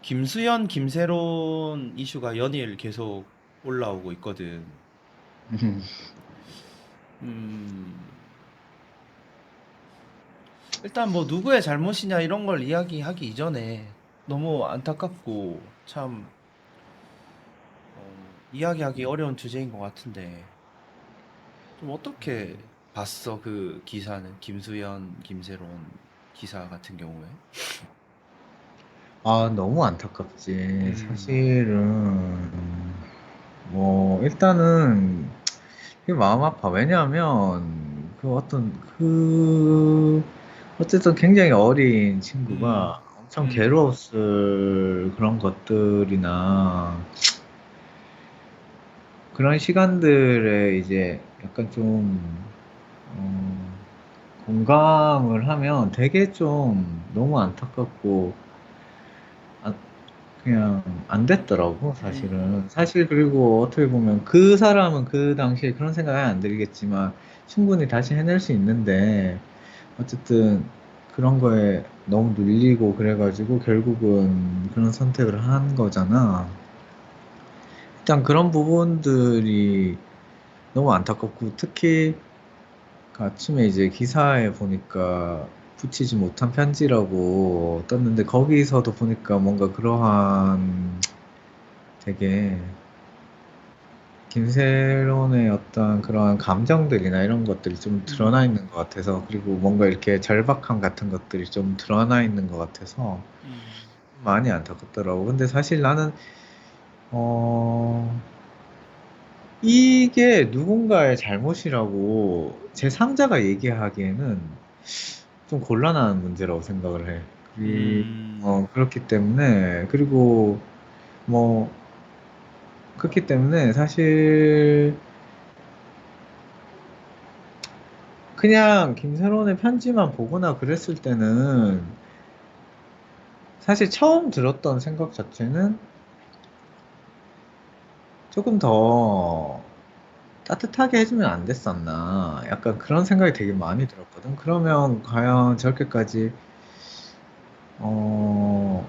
김수현, 김세론 이슈가 연일 계속 올라오고 있거든. 음, 음, 일단 뭐 누구의 잘못이냐 이런 걸 이야기하기 이전에 너무 안타깝고 참 이야기하기 어려운 주제인 것 같은데 좀 어떻게 봤어 그 기사는 김수현, 김세론 기사 같은 경우에? 너무 안타깝지. 음, 사실은, 일단은, 그게 마음 아파. 왜냐하면, 어쨌든 굉장히 어린 친구가 엄청 음, 괴로웠을 그런 것들이나, 그런 시간들에 이제 약간 좀, 어, 공감을 하면 되게 좀 너무 안타깝고, 아, 그냥 안 됐더라고, 사실은. 사실, 그리고 어떻게 보면 그 사람은 그 당시에 그런 생각이 안 들겠지만, 충분히 다시 해낼 수 있는데, 어쨌든 그런 거에 너무 눌리고 그래가지고 결국은 그런 선택을 한 거잖아. 일단 그런 부분들이 너무 안타깝고, 특히 그 아침에 이제 기사에 보니까 붙이지 못한 편지라고 떴는데, 거기서도 보니까 뭔가 그러한 되게 김세론의 어떤 그러한 감정들이나 이런 것들이 좀 드러나 음, 있는 것 같아서, 그리고 뭔가 이렇게 절박함 같은 것들이 좀 드러나 있는 것 같아서 음, 많이 안타깝더라고. 근데 사실 나는, 어, 이게 누군가의 잘못이라고 제3자가 얘기하기에는 좀 곤란한 문제라고 생각을 해. 그렇기 때문에, 그리고 뭐, 그렇기 때문에 사실 그냥 김세론의 편지만 보거나 그랬을 때는, 사실 처음 들었던 생각 자체는 조금 더 따뜻하게 해주면 안 됐었나. 약간 그런 생각이 되게 많이 들었거든. 그러면 과연 저렇게까지, 어,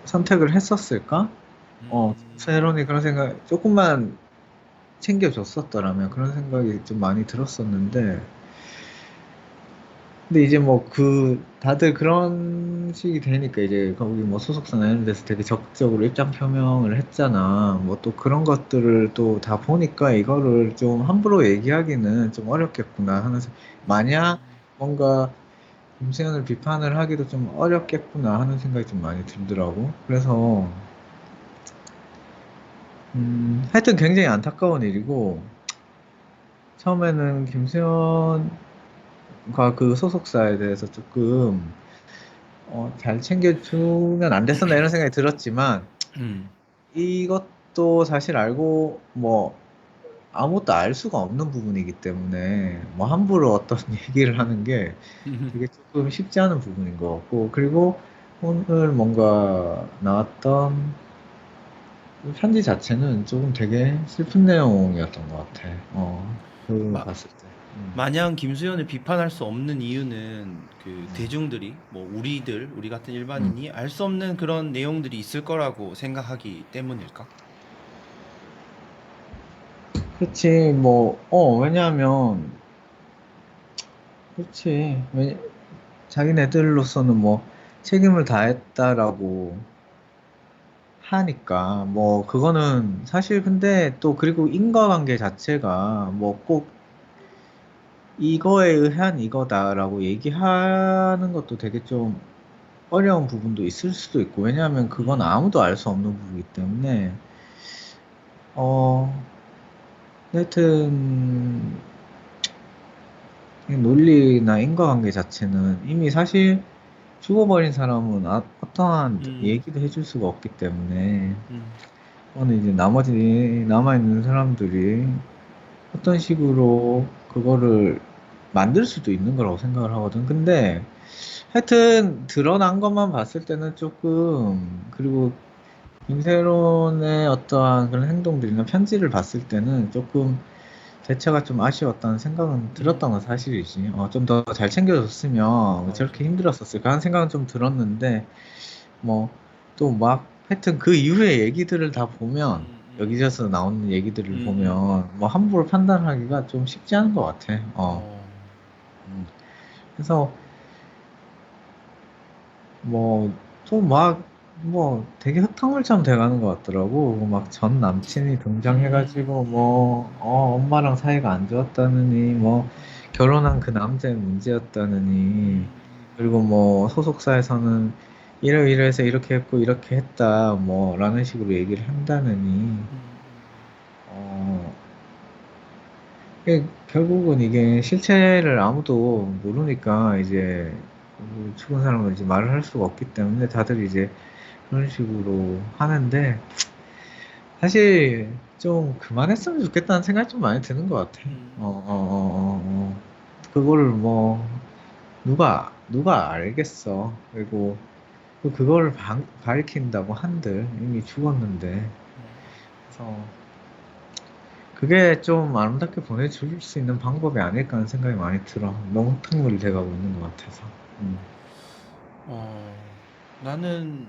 선택을 했었을까? 김세론이 그런 생각, 조금만 챙겨줬었더라면 그런 생각이 좀 많이 들었었는데, 근데 이제 뭐 다들 그런 식이 되니까 이제 거기 뭐 소속사나 이런 데서 되게 적극적으로 입장 표명을 했잖아. 뭐 또 그런 것들을 또 다 보니까 이거를 좀 함부로 얘기하기는 좀 어렵겠구나 하는, 만약 뭔가 김수현을 비판을 하기도 좀 어렵겠구나 하는 생각이 좀 많이 들더라고. 그래서, 하여튼 굉장히 안타까운 일이고, 처음에는 김수현과 그 소속사에 대해서 조금 잘 챙겨주면 안 됐었나 이런 생각이 들었지만, 음, 이것도 사실 알고 뭐 아무것도 알 수가 없는 부분이기 때문에 뭐 함부로 어떤 얘기를 하는 게 되게 조금 쉽지 않은 부분인 것 같고, 그리고 오늘 뭔가 나왔던 그 편지 자체는 조금 되게 슬픈 내용이었던 것 같아. 그 마, 봤을 때. 마냥 김수현을 비판할 수 없는 이유는 그 대중들이 뭐 우리 같은 음. 일반인이 알 수 없는 그런 내용들이 있을 거라고 생각하기 때문일까? 그렇지, 뭐, 왜냐하면, 그렇지. 자기네들로서는 뭐 책임을 다했다라고 하니까, 뭐 그거는 사실, 근데 또 그리고 인과관계 자체가 뭐 꼭 이거에 의한 이거다라고 얘기하는 것도 되게 좀 어려운 부분도 있을 수도 있고, 왜냐하면 그건 음, 아무도 알 수 없는 부분이기 때문에, 어 하여튼 이 논리나 인과관계 자체는 이미 사실 죽어버린 사람은 어떠한 음, 얘기도 해줄 수가 없기 때문에, 음, 오늘 이제 나머지 남아있는 사람들이 어떤 식으로 그거를 만들 수도 있는 거라고 생각을 하거든. 근데 하여튼 드러난 것만 봤을 때는 조금, 그리고 김세론의 어떠한 그런 행동들이나 편지를 봤을 때는 조금 대처가 좀 아쉬웠다는 생각은 들었던 건 사실이지. 좀 더 잘 챙겨줬으면 맞아. 저렇게 힘들었었을까 하는 생각은 좀 들었는데, 뭐, 또 막, 하여튼 그 이후의 얘기들을 다 보면, 음. 여기저기서 나오는 얘기들을 음. 보면, 뭐, 함부로 판단하기가 좀 쉽지 않은 것 같아. 어. 음. 그래서, 뭐, 또 막, 뭐, 되게 흙탕물처럼 돼가는 것 같더라고. 막 전 남친이 등장해가지고, 뭐, 엄마랑 사이가 안 좋았다느니, 뭐, 결혼한 그 남자의 문제였다느니, 그리고 뭐, 소속사에서는 이러이러해서 이렇게 했고, 이렇게 했다, 뭐, 라는 식으로 얘기를 한다느니, 어, 결국은 이게 실체를 아무도 모르니까, 이제, 죽은 사람은 이제 말을 할 수가 없기 때문에 다들 이제 그런 식으로 하는데 사실 좀 그만했으면 좋겠다는 생각이 좀 많이 드는 것 같아. 그거를 뭐 누가 알겠어. 그리고 그거를 가리킨다고 한들 이미 죽었는데 그래서 그게 좀 아름답게 보내줄 수 있는 방법이 아닐까 하는 생각이 많이 들어. 너무 흙탕물이 돼가고 있는 것 같아서. 나는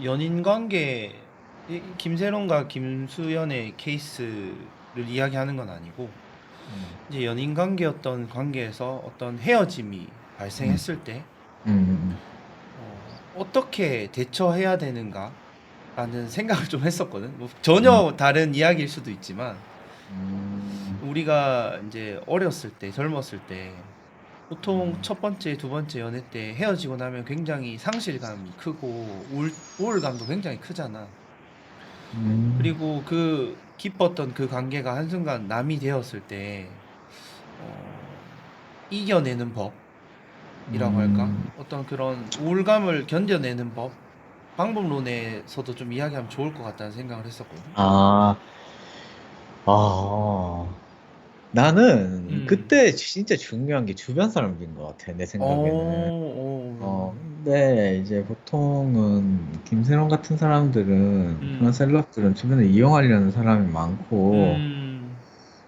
연인 관계, 김세론과 김수연의 케이스를 이야기하는 건 아니고, 음, 이제 연인 관계였던 관계에서 어떤 헤어짐이 음, 발생했을 때, 음, 어떻게 대처해야 되는가라는 생각을 좀 했었거든. 뭐 음, 전혀 다른 이야기일 수도 있지만, 음, 우리가 이제 어렸을 때, 젊었을 때, 보통 음, 첫 번째, 두 번째 연애 때 헤어지고 나면 굉장히 상실감이 크고 우울감도 굉장히 크잖아. 음, 그리고 그 기뻤던 그 관계가 한순간 남이 되었을 때, 어, 이겨내는 법이라고 할까? 음. 어떤 그런 우울감을 견뎌내는 법, 방법론에서도 좀 이야기하면 좋을 것 같다는 생각을 했었거든. 아, 아, 나는 음. 그때 진짜 중요한 게 주변 사람인 것 같아, 내 생각에는. 근데 이제 보통은 김세론 같은 사람들은, 그런 음. 셀럽들은 주변에 이용하려는 사람이 많고, 음.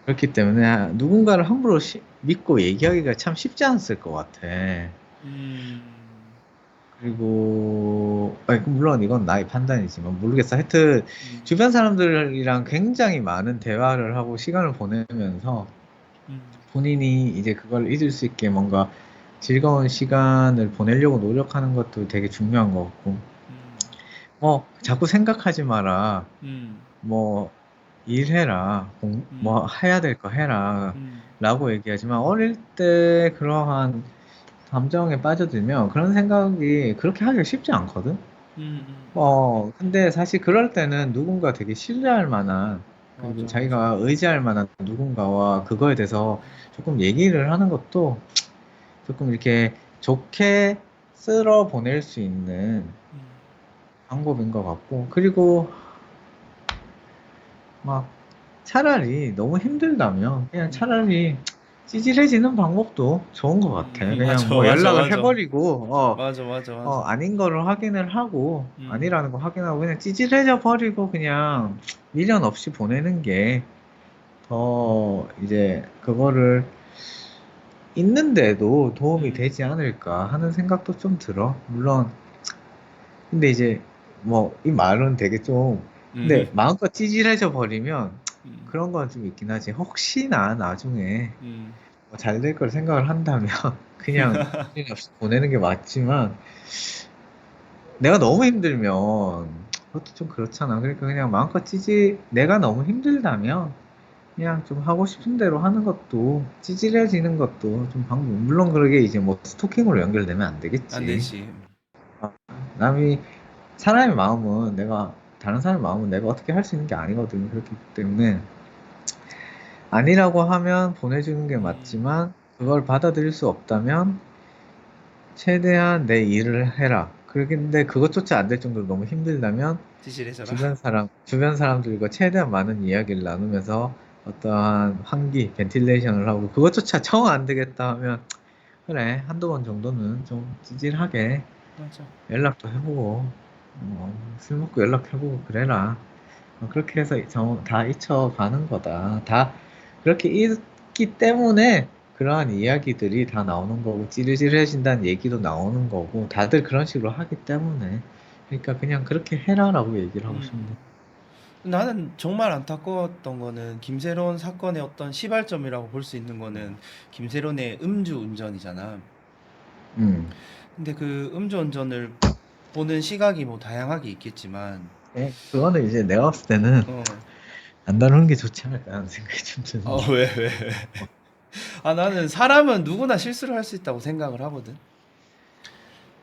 그렇기 때문에 누군가를 함부로 믿고 얘기하기가 참 쉽지 않았을 것 같아. 음. 그리고, 아니, 물론 이건 나의 판단이지만 모르겠어. 하여튼, 음. 주변 사람들이랑 굉장히 많은 대화를 하고 시간을 보내면서 음. 본인이 이제 그걸 잊을 수 있게 뭔가 즐거운 시간을 보내려고 노력하는 것도 되게 중요한 것 같고, 음. 자꾸 생각하지 마라. 음. 뭐, 일해라. 뭐, 음. 해야 될 거 해라. 음. 라고 얘기하지만, 어릴 때 그러한 감정에 빠져들면 그런 생각이 그렇게 하기가 쉽지 않거든? 근데 사실 그럴 때는 누군가 되게 신뢰할 만한, 그리고 맞아, 맞아. 자기가 의지할 만한 누군가와 그거에 대해서 조금 얘기를 하는 것도 조금 이렇게 좋게 쓸어 보낼 수 있는 음. 방법인 것 같고, 그리고 막 차라리 너무 힘들다면 그냥 음. 차라리 찌질해지는 방법도 좋은 것 같아. 그냥 맞아, 뭐 맞아, 연락을 맞아. 해버리고, 맞아, 맞아, 맞아. 아닌 거를 확인을 하고, 음. 아니라는 거 확인하고, 그냥 찌질해져 버리고, 그냥 미련 없이 보내는 게 더 이제 그거를 있는데도 도움이 음. 되지 않을까 하는 생각도 좀 들어. 물론, 근데 이제 뭐, 이 말은 되게 좀, 근데 음. 마음껏 찌질해져 버리면 음. 그런 건 좀 있긴 하지. 혹시나 나중에 음. 잘 될 걸 생각을 한다면 그냥 미련 없이 보내는 게 맞지만, 내가 너무 힘들면 그것도 좀 그렇잖아. 그러니까 그냥 마음껏 내가 너무 힘들다면 그냥 좀 하고 싶은 대로 하는 것도 찌질해지는 것도 좀 방법. 물론 그러게 이제 뭐 스토킹으로 연결되면 안 안 되겠지. 되지. 남이 사람의 마음은 내가 다른 사람의 마음은 내가 어떻게 할 수 있는 게 아니거든. 그렇기 때문에 아니라고 하면 보내주는 게 음. 맞지만 그걸 받아들일 수 없다면 최대한 내 일을 해라. 그런데 그것조차 안 될 정도로 너무 힘들다면 찌질해져라. 주변 사람들과 최대한 많은 이야기를 나누면서 어떠한 환기, 벤틸레이션을 하고 그것조차 정 안 되겠다 하면 그래, 한두 번 정도는 좀 찌질하게 맞아. 연락도 해보고 술 먹고 연락해보고 그래라. 그렇게 해서 다 잊혀가는 거다. 다 그렇게 있기 때문에 그러한 이야기들이 다 나오는 거고 찌질해진다는 얘기도 나오는 거고 다들 그런 식으로 하기 때문에 그러니까 그냥 그렇게 해라라고 얘기를 하고 싶네. 음. 나는 정말 안타까웠던 거는 김세론 사건의 어떤 시발점이라고 볼 수 있는 거는 김세론의 음주 운전이잖아. 음. 근데 그 음주 운전을 보는 시각이 뭐 다양하게 있겠지만, 그거는 이제 내가 봤을 때는 어, 안 다루는 게 좋지 않을까 하는 생각이 좀 드는 게. 왜? 아, 나는 사람은 누구나 실수를 할 수 있다고 생각을 하거든.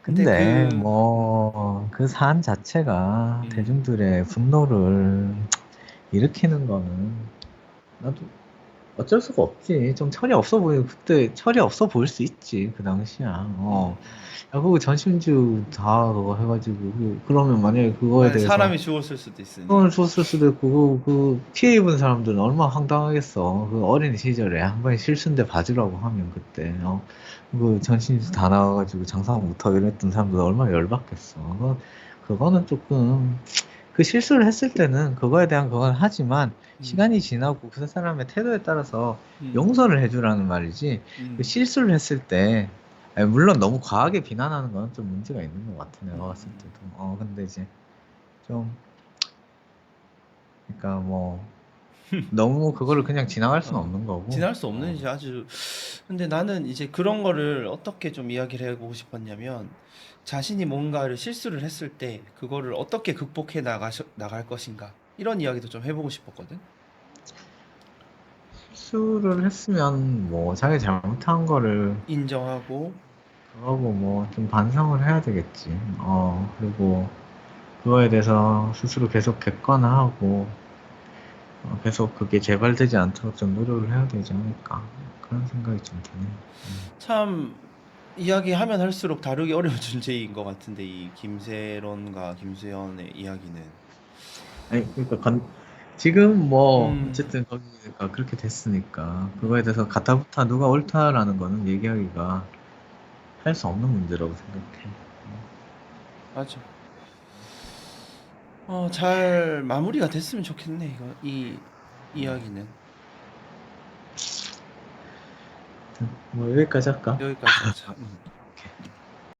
근데 근데 뭐 그 사안 자체가 음, 대중들의 분노를 일으키는 거는 나도 어쩔 수가 없지. 좀 철이 없어 보여. 그때 철이 없어 보일 수 있지. 그 당시야. 음. 야, 그거 전신주 다 그거 해가지고 그러면 만약에 그거에 만약 대해서 사람이 죽었을 수도 있으니. 손을 줬을 수도 있고 그 피해 입은 사람들은 얼마나 황당하겠어. 그 어린 시절에 한 번에 실수인데 봐주라고 하면 그때 그 전신주 다 나와가지고 장사 못하고 이랬던 사람들 얼마나 열받겠어. 그거는 조금 그 실수를 했을 때는 그거에 대한 그건 하지만 음, 시간이 지나고 그 사람의 태도에 따라서 음, 용서를 해주라는 말이지. 그 음, 실수를 했을 때 아니, 물론 너무 과하게 비난하는 건 좀 문제가 있는 것 같아 내가 봤을 음. 때도. 근데 이제 좀 그러니까 뭐 너무 그거를 그냥 지나갈 수는 어, 없는 거고. 지날 수 없는 이제 아주. 근데 나는 이제 그런 거를 어떻게 좀 이야기를 해보고 싶었냐면, 자신이 뭔가를 실수를 했을 때 그거를 어떻게 극복해 나갈 것인가, 이런 이야기도 좀 해보고 싶었거든. 실수를 했으면 뭐 자기 잘못한 거를 인정하고. 그거고 뭐 좀 반성을 해야 되겠지. 그리고 그거에 대해서 스스로 계속 객관화하고 계속 그게 재발되지 않도록 좀 노력을 해야 되지 않을까 그런 생각이 좀 드네. 참 이야기하면 할수록 다루기 어려운 주제인 것 같은데, 이 김세론과 김수현의 이야기는. 아니 그러니까 지금 뭐 음, 어쨌든 거기가 그렇게 됐으니까 그거에 음, 대해서 가타부타 누가 옳다라는 거는 얘기하기가 할 수 없는 문제라고 생각해. 맞아. 잘 마무리가 됐으면 좋겠네, 이거, 이 이야기는. 뭐 여기까지 할까? 여기까지 하자.